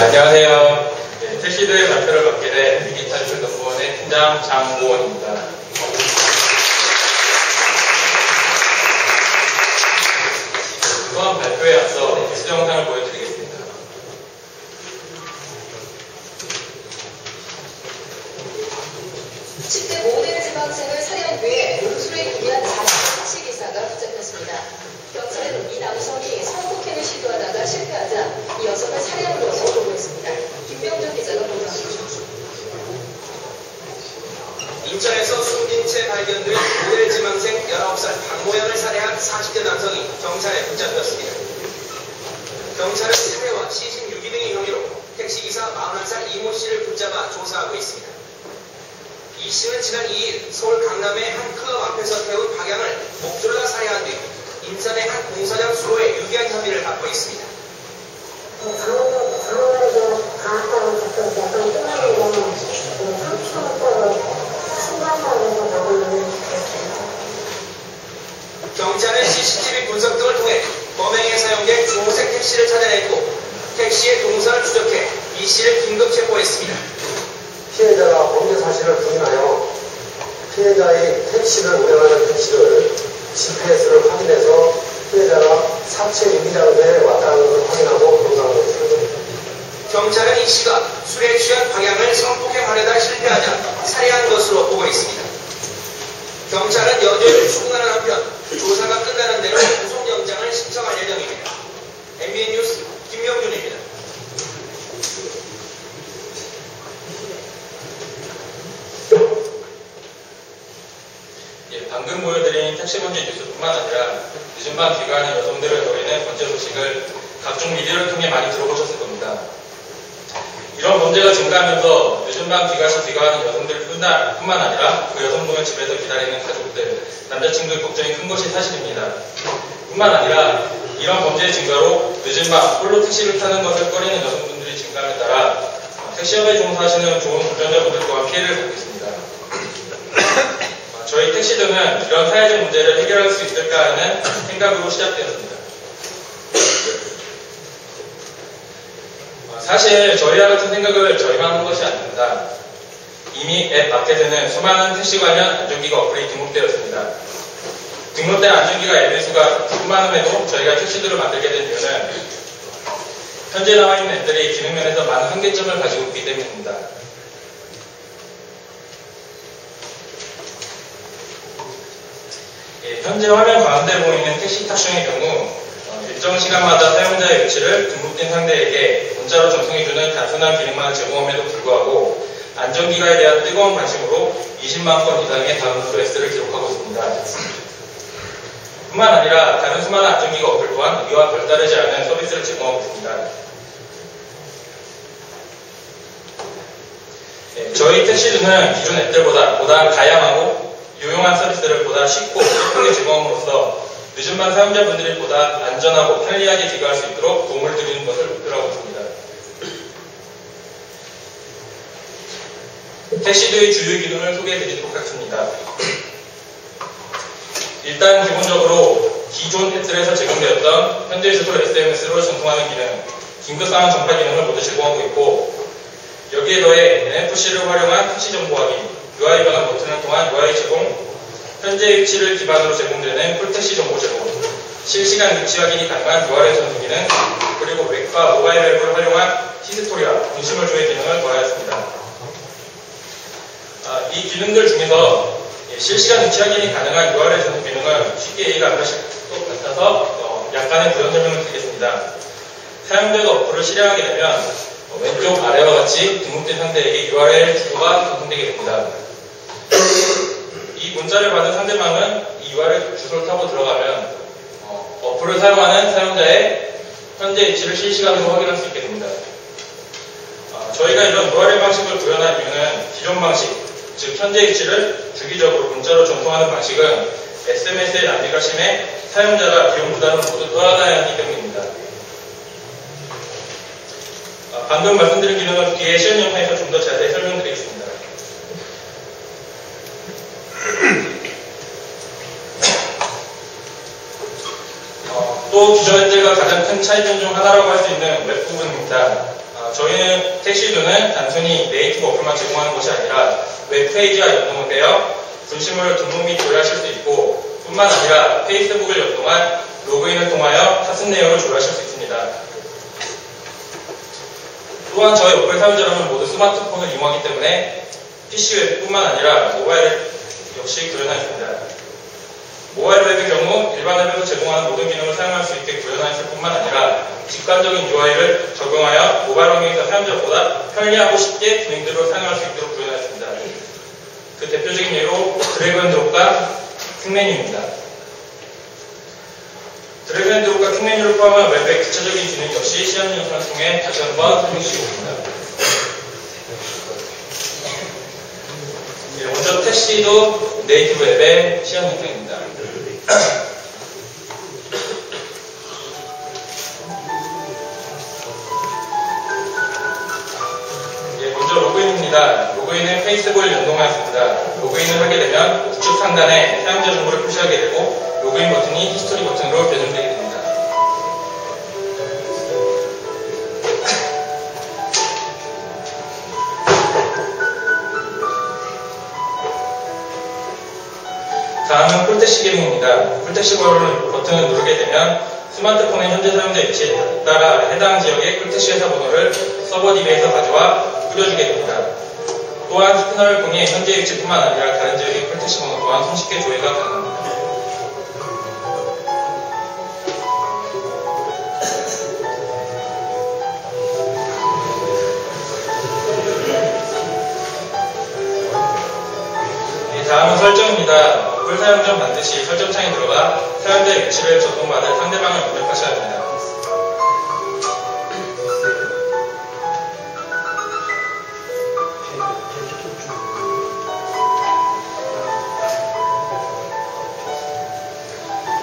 안녕하세요. 네, 택시드의 발표를 맡게 된 디지털 넘버원의 팀장 장고원입니다. 또한 발표에 앞서 테스트 영상을 보여드리겠습니다. 칠대 모든 지방생을 살해한 뒤에 용수에 기한 자신의 택시기사가 붙잡혔습니다. 경찰은 이 남성이 성폭행을 시도하다가 실패하자 이 여성을 살해한 것으로 보고있습니다. 김병준 기자가 보도합니다. 인천에서 숨진 채 발견된 모델 지망생 19살 박모양을 살해한 40대 남성이 경찰에 붙잡혔습니다. 경찰은 살해와 시신 유기 등의 혐의로 택시기사 41살 이모 씨를 붙잡아 조사하고 있습니다. 이 씨는 지난 2일 서울 강남의 한 클럽 앞에서 태운 박양을 목줄라 살해한 뒤 인천의 한 공사장 수로에 유기한 혐의를 받고 있습니다. 경찰은 CCTV 분석 등을 통해 범행에 사용된 주홍색 택시를 찾아냈고 택시의 동선을 추적해 이 씨를 긴급 체포했습니다. 피해자가 범죄 사실을 부인하여 피해자의 택시를 운행하는 택시를 GPS를 확인해서 피해자가 사체 유기장소에 왔다는 것을 확인하고 검사한 것을 경찰은 이 씨가 술에 취한 방향을 성폭행하려다 실패하자 살해한 것으로 보고 있습니다. 경찰은 여죄를 추궁하는 한편 조사가 끝나는 대로 구속영장을 신청할 예정입니다. MBN 뉴스 김명준입니다. 방금 보여드린 택시 범죄 뉴스뿐만 아니라 늦은 밤 귀가하는 여성들을 노리는 범죄 소식을 각종 미디어를 통해 많이 들어보셨을 겁니다. 이런 범죄가 증가하면서 늦은 밤 귀가하는 여성들뿐만 아니라 그 여성분을 집에서 기다리는 가족들, 남자친구의 걱정이 큰 것이 사실입니다. 뿐만 아니라 이런 범죄의 증가로 늦은 밤 홀로 택시를 타는 것을 꺼리는 여성분들이 증가함에 따라 택시업에 종사하시는 좋은 운전자분들 또한 피해를 받고 있습니다. 저희 택시등은 이런 사회적 문제를 해결할 수 있을까 하는 생각으로 시작되었습니다. 사실 저희와 같은 생각을 저희만 한 것이 아닙니다. 이미 앱 마켓에는 수많은 택시 관련 안전기가 어플이 등록되었습니다. 등록된 안전기가 앱의 수가 수많음에도 저희가 택시들을 만들게 된 이유는 현재 나와 있는 앱들이 기능면에서 많은 한계점을 가지고 있기 때문입니다. 현재 화면 가운데 보이는 택시 탑승의 경우 일정 시간마다 사용자의 위치를 등록된 상대에게 문자로 전송해주는 단순한 기능만 제공함에도 불구하고 안전기가에 대한 뜨거운 관심으로 20만 건 이상의 다운로드 수를 기록하고 있습니다. 뿐만 아니라 다른 수많은 안전기가 어플 또한 이와 별다르지 않은 서비스를 제공하고 있습니다. 저희 택시등은 기존 앱들보다 보다 다양하고 유용한 서비스를 보다 쉽고 예쁘게 제공함으로써 늦은 밤 사용자분들이 보다 안전하고 편리하게 귀가할 수 있도록 도움을 드리는 것을 목표로 하고 있습니다. 택시등의 주요 기능을 소개해 드리도록 하겠습니다. 일단 기본적으로 기존 앱들에서 제공되었던 현재 주소 SMS로 전송하는 기능, 긴급상황 전파 기능을 모두 제공하고 있고 여기에 더해 NFC를 활용한 택시 정보 확인, UI 변환 버튼을 통한 UI 제공, 현재 위치를 기반으로 제공되는 풀택시 정보 제공, 실시간 위치 확인이 가능한 URL 전송 기능, 그리고 웹과 모바일 앱을 활용한 히스토리와 분심을 조회 기능을 더하였습니다. 이 기능들 중에서 실시간 위치 확인이 가능한 URL 전송 기능은 쉽게 이해가 안 가실 것 같아서 약간의 부연 설명을 드리겠습니다. 사용자가 어플을 실행하게 되면 왼쪽 아래와 같이 등록된 상대에게 URL 주소가 전송되게 됩니다. 이 문자를 받은 상대방은 이 URL 주소를 타고 들어가면 어플을 사용하는 사용자의 현재 위치를 실시간으로 확인할 수 있게 됩니다. 저희가 이런 URL 방식을 구현한 이유는 기존 방식, 즉 현재 위치를 주기적으로 문자로 전송하는 방식은 SMS의 낭비가 심해 사용자가 비용 부담을 모두 떠안아야 하기 때문입니다. 방금 말씀드린 기능은 뒤에 시연 영상에서 좀 더 자세히 설명드리겠습니다. 또 기존 앱들과 가장 큰 차이점 중 하나라고 할 수 있는 웹 부분입니다. 저희는 택시도는 단순히 네이티브 어플만 제공하는 것이 아니라 웹페이지와 연동을 되어 분실물을 등록 및 조회하실 수 있고 뿐만 아니라 페이스북을 연동한 로그인을 통하여 탑승 내역을 조회하실 수 있습니다. 또한 저희 어플 사용자 여러분 모두 스마트폰을 이용하기 때문에 PC 웹뿐만 아니라 모바일 역시 구현하였습니다. 모바일 웹의 경우 일반 웹에서 제공하는 모든 기능을 사용할 수 있게 구현하였을 뿐만 아니라 직관적인 UI를 적용하여 모바일 환경에서 사용자보다 편리하고 쉽게 기능들을 사용할 수 있도록 구현하였습니다. 그 대표적인 예로 드래그 앤 드롭과 퀵메뉴입니다. 드래그 앤 드롭과 퀵메뉴를 포함한 웹의 구체적인 기능 역시 시연 영상을 통해 다시 한번 설명드리겠습니다. 먼저 택시도 네이티브 웹의 시연 영상입니다. 먼저 로그인입니다. 로그인은 페이스북을 연동하였습니다. 로그인을 하게 되면 우측 상단에 사용자 정보를 표시하게 되고 로그인 버튼이 히스토리 버튼으로 변경되게 됩니다. 다음은 폴대시 기능입니다. 폴대시 버튼을 누르게 되면 스마트폰의 현재 사용자 위치에 따라 해당 지역의 폴대시 회사 번호를 서버 DB에서 가져와 뿌려주게 됩니다. 또한 스캐너를 통해 현재 위치뿐만 아니라 다른 지역의 폴대시 번호 또한 손쉽게 조회가 가능합니다. 다음은 설정입니다. 어플 사용 전 반드시 설정창에 들어가 사용자의 위치를 전송받을 상대방을 입력하셔야 합니다.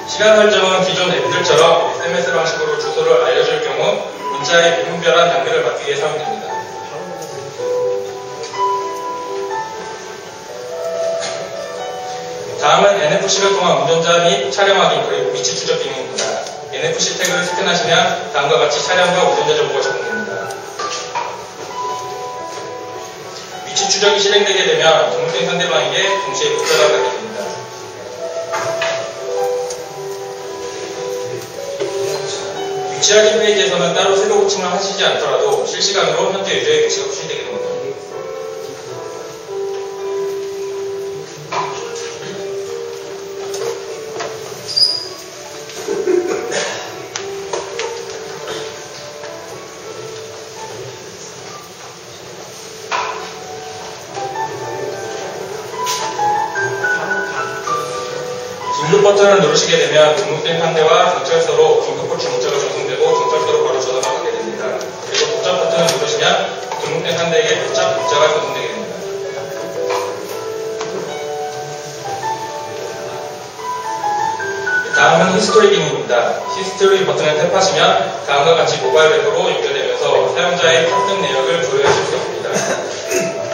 시간 설정은 기존 앱들처럼 SMS 방식으로 주소를 알려줄 경우 문자의 무분별한 낭비를 막기 위해 사용됩니다. 다음은 NFC를 통한 운전자 및 차량 확인 그리고 위치 추적 기능입니다. NFC 태그를 스캔하시면 다음과 같이 차량과 운전자 정보가 제공됩니다. 위치 추적이 실행되게 되면 등록된 상대방에게 동시에 문자가 가게 됩니다. 위치 확인 페이지에서는 따로 새로 고침을 하시지 않더라도 실시간으로 현재 유저의 위치가 표시되게 됩니다. 긴급 버튼을 누르시게 되면 등록된 상대와 경찰서로 긴급호출 문자가 전송되고 경찰서로 바로 전화가 가게 됩니다. 그리고 도착 버튼을 누르시면 등록된 상대에게 도착 문자가 전송되게 됩니다. 다음은 히스토리 기능입니다. 히스토리 버튼을 탭하시면 다음과 같이 모바일 앱으로 연결되면서 사용자의 탑승 내역을 조회하실 수 있습니다.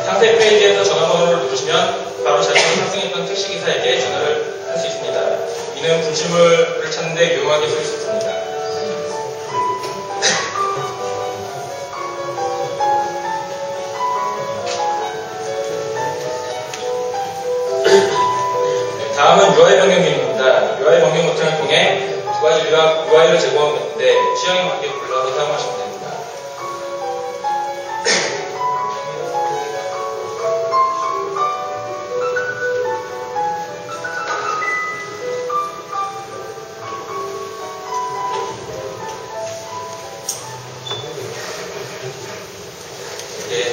상세 페이지에서 전화번호를 누르시면 바로 자신이 탑승했던 택시기사에게 전화를 할 수 있습니다. 이는 분실물을 찾는 데 유용하게 쓸 수 있습니다. 다음은 UI 변경 기능입니다. UI 변경 버튼을 통해 두 가지 UI를 제공하고 있는데 취향에 맞게 골라서 사용하시면 됩니다.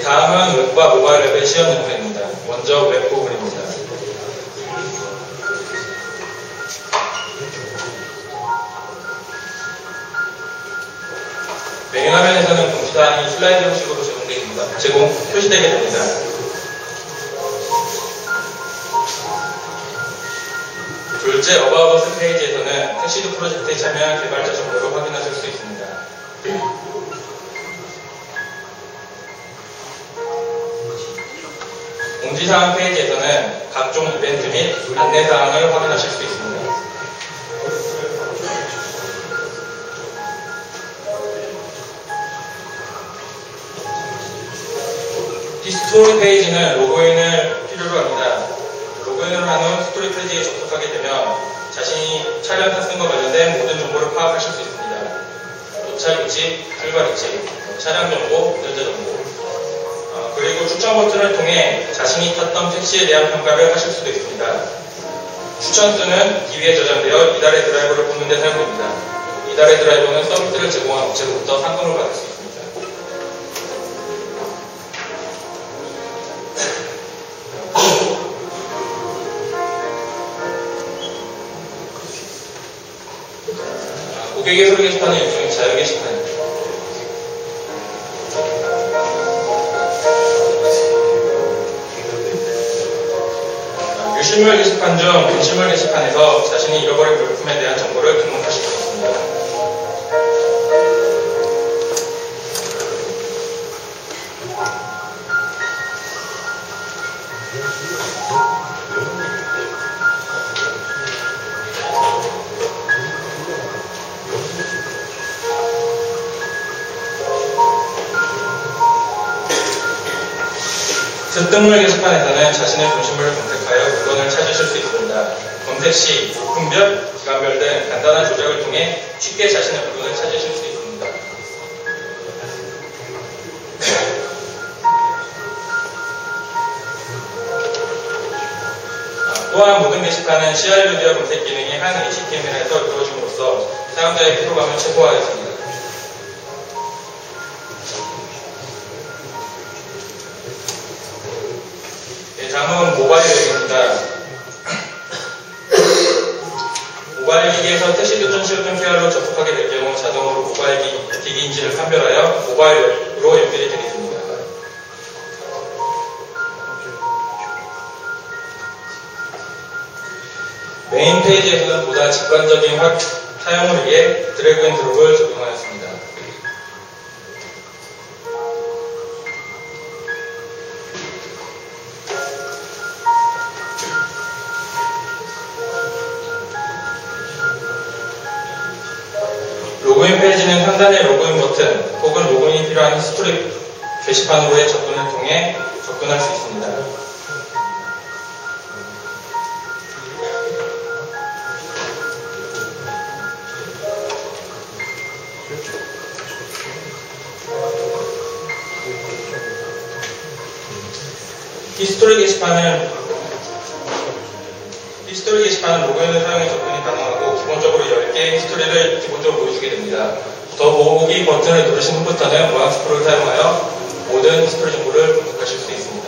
다음은 웹과 모바일 앱의 시연 영상입니다. 먼저 웹 부분입니다. 메인 화면에서는 공지사항이 슬라이드 형식으로 표시되게 됩니다. 둘째, 어바웃 어스 페이지에서는 택시도 프로젝트에 참여한 개발자 정보를 확인하실 수 있습니다. 공지사항 페이지에서는 각종 이벤트 및 안내사항을 확인하실 수 있습니다. 스토리 페이지는 로그인을 필요로 합니다. 로그인을 한 후 스토리 페이지에 접속하게 되면 자신이 촬영 탔음과 관련된 모든 정보를 파악하실 수 있습니다. 도착 위치, 출발 위치, 차량 정보, 운전자 정보, 그리고 추천 버튼을 통해 자신이 탔던 택시에 대한 평가를 하실 수도 있습니다. 추천수는 DB에 저장되어 이달의 드라이버를 뽑는 데 사용됩니다. 이달의 드라이버는 서비스를 제공한 업체로부터 상금을 받을 수 있습니다. 고객의 소리 게시판은 일종의 자유 게시판입니다. 유실물 게시판 중 분실물 게시판에서 자신이 잃어버린 물품에 대한 정보를 등록하실 수 있습니다. 습득물 게시판에서는 자신의 분실물을 검색하여 물건을 찾으실 수 있습니다. 검색 시 부품별, 기관별 등 간단한 조작을 통해 쉽게 자신의 물건을 찾으실 수 있습니다. 또한 모든 게시판은 CRUD와 검색 기능이 한 HTML에서 이루어짐으로써 사용자의 피로감을 최소화하였습니다. 다음은 모바일 앱입니다. 모바일 기기에서 택시.co.kr로 접속하게 될 경우 자동으로 모바일 기기인지를 판별하여 모바일 앱으로 연결이 되게 됩니다. 메인 페이지에서는 보다 직관적인 사용을 위해 드래그 앤 드롭을 적용하였습니다. 로그인 페이지는 상단의 로그인 버튼 혹은 로그인이 필요한 스토리 게시판으로의 접근을 통해 접근할 수 있습니다. 히스토리 게시판은 로그인을 사용해 접근이 가능하고 기본적으로 10개의 히스토리를 기본적으로 보여주게 됩니다. 더 보기 버튼을 누르신 후부터는 모양 스크롤을 사용하여 모든 히스토리 정보를 검색하실 수 있습니다.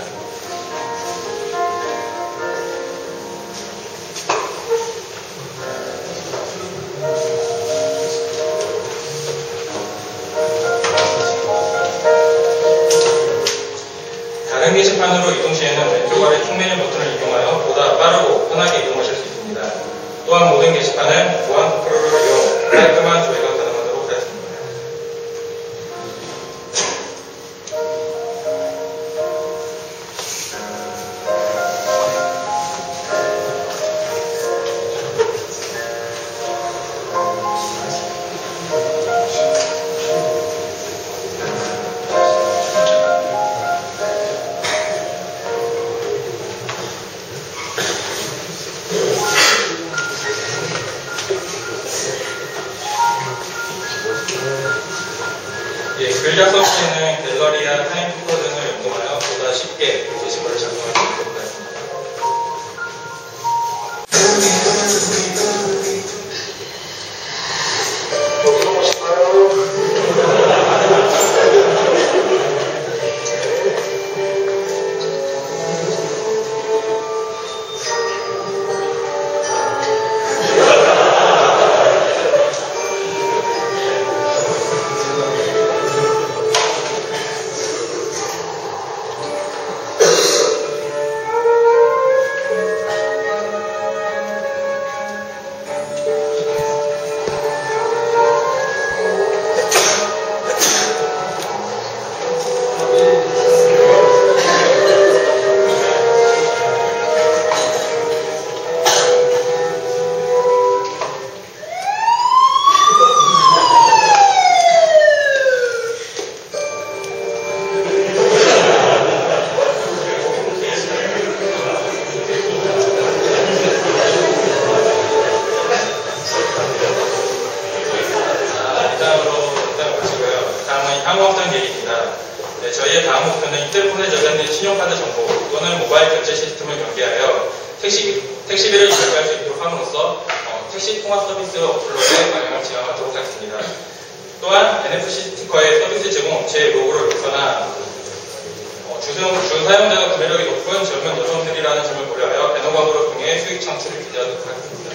다른 게시판으로 이동 시에는 왼쪽 아래 쭉 메뉴 버튼을 이용하여 보다 빠르고 편하게 이동하실 수 있습니다. 또한 모든 게시판은 보안 스크롤을 이용 깔끔한 조회가 가능하도록 하였습니다. 글 작성 시에는 갤러리와 타임키퍼 등을 연동하여 보다 쉽게 게시물을 작성할 수 있도록 하였습니다. 창업장 계획입니다. 네, 저희의 다음 목표는 휴대폰에 저장된 신용카드 정보 또는 모바일 결제 시스템을 연계하여 택시비를 절감할 수 있도록 함으로써 택시 통화 서비스 어플로의 방향을 지향하도록 하겠습니다. 또한 NFC 스티커의 서비스 제공 업체의 로고를 넣거나 주 사용자가 구매력이 높은 젊은 여성들이라는 점을 고려하여 배너 광고를 통해 수익 창출을 기대하도록 하겠습니다.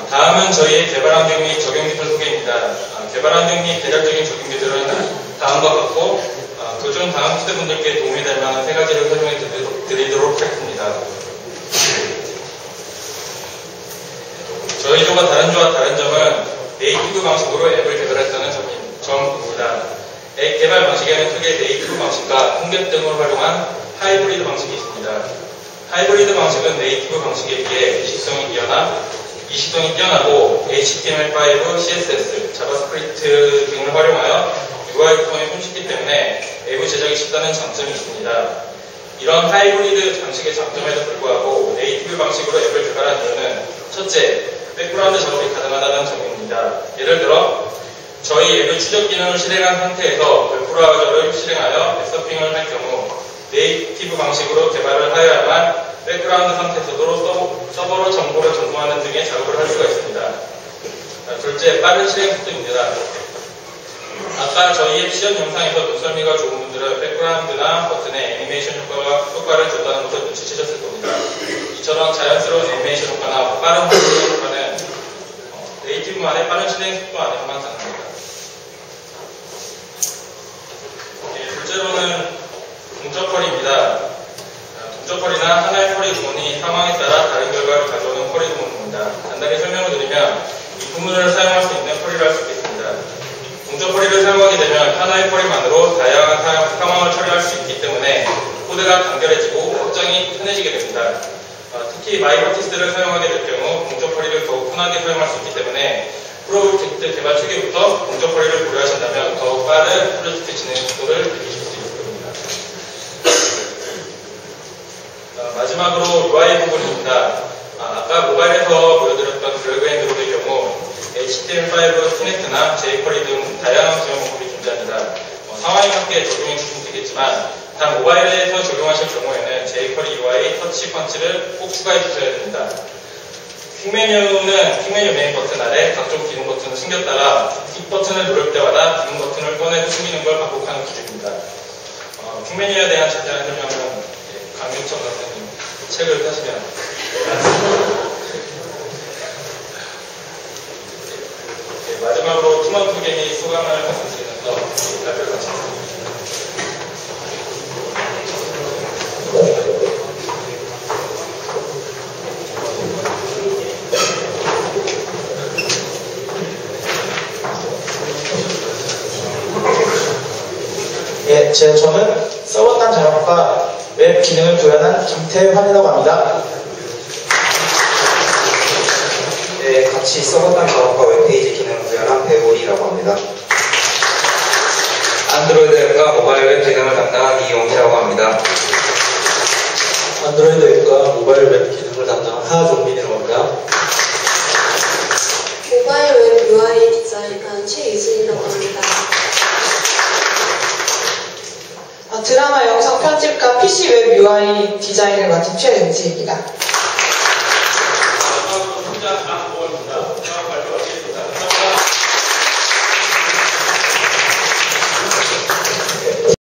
다음은 저희의 개발 환경 및 적용 기술 소개입니다. 개발 환경 및 대략적인 적용 기술은 다음과 같고 도전 다음 시대분들께 도움이 될 만한 세 가지를 설명해 드리도록 하겠습니다. 저희 조가 다른 조와 다른 점은 네이티브 방식으로 앱을 개발했다는 점입니다. 앱 개발 방식에는 크게 네이티브 방식과 통계 등을 활용한 하이브리드 방식이 있습니다. 하이브리드 방식은 네이티브 방식에 비해 이식성이 뛰어나고 HTML5, CSS, 자바스크립트 등을 활용하여 UI 구성이 손쉽기 때문에 앱 제작이 쉽다는 장점이 있습니다. 이런 하이브리드 방식의 장점에도 불구하고 네이티브 방식으로 앱을 개발한 이유는 첫째, 백그라운드 작업이 가능하다는 점입니다. 예를 들어 저희 앱의 추적 기능을 실행한 상태에서 웹 브라우저를 실행하여 앱 서핑을 할 경우 네이티브 방식으로 개발을 하여야만 백그라운드 상태에서도 서버로 정보를 전송하는 등의 작업을 할 수가 있습니다. 둘째, 빠른 실행 속도입니다. 아까 저희 앱 시연 영상에서 눈썰미가 좋은 분들은 백그라운드나 버튼에 애니메이션 효과를 줬다는 것을 눈치채셨을 겁니다. 이처럼 자연스러운 애니메이션 효과나 빠른 실행 효과는 네이티브만의 빠른 실행 속도 안에서만 가능합니다. 둘째로는 동적 쿼리입니다. 동적 쿼리나 하나의 쿼리 구문이 상황에 따라 다른 결과를 가져오는 쿼리 구문입니다. 간단히 설명을 드리면 이 구문을 사용할 수 있는 쿼리를 할 수 있겠습니다. 동적 쿼리를 사용하게 되면 하나의 쿼리만으로 다양한 상황을 처리할 수 있기 때문에 코드가 간결해지고 확장이 편해지게 됩니다. 특히 마이버티스를 사용하게 될 경우 동적 쿼리를 더욱 편하게 사용할 수 있기 때문에 프로젝트 개발 초기부터 동적 쿼리를 고려하신다면 더욱 빠른 프로젝트 진행 속도를 느끼실 수 있을 겁니다. 마지막으로 UI 부분입니다. 아까 모바일에서 보여드렸던 드래그앤드롭의 경우 HTML5, 커넥트나 jQuery 등 다양한 지원 방법이 존재합니다. 상황에 맞게 적용해 주시면 되겠지만 단 모바일에서 적용하실 경우에는 jQuery UI, 터치 펀치를 꼭 추가해 주셔야 됩니다. 퀵메뉴는 퀵메뉴 메인 버튼 아래 각종 기능 버튼을 숨겼다가 킥 버튼을 누를 때마다 기능 버튼을 꺼내고 숨기는 걸 반복하는 기술입니다. 퀵메뉴에 대한 자세한 설명은 강경청 선생님 책을 사시면 마지막으로 팀원 소개 및 소감을 말씀드리면서 발표를 마치겠습니다. 예, 저는 서버단 작업과 웹 기능을 구현한 김태환이라고 합니다. 네, 같이 서버단 작업과 웹페이지 기능을 구현한 배우리라고 합니다. 안드로이드 앱과 모바일 웹 기능을 담당한 이용희라고 합니다. 안드로이드 앱과 모바일 웹 기능을 담당한 하종민이라고 합니다. 모바일 웹 UI 디자인한 최유순이라고 합니다. 드라마 영상 편집과 PC 웹 UI 디자인을 맡은 최은지입니다.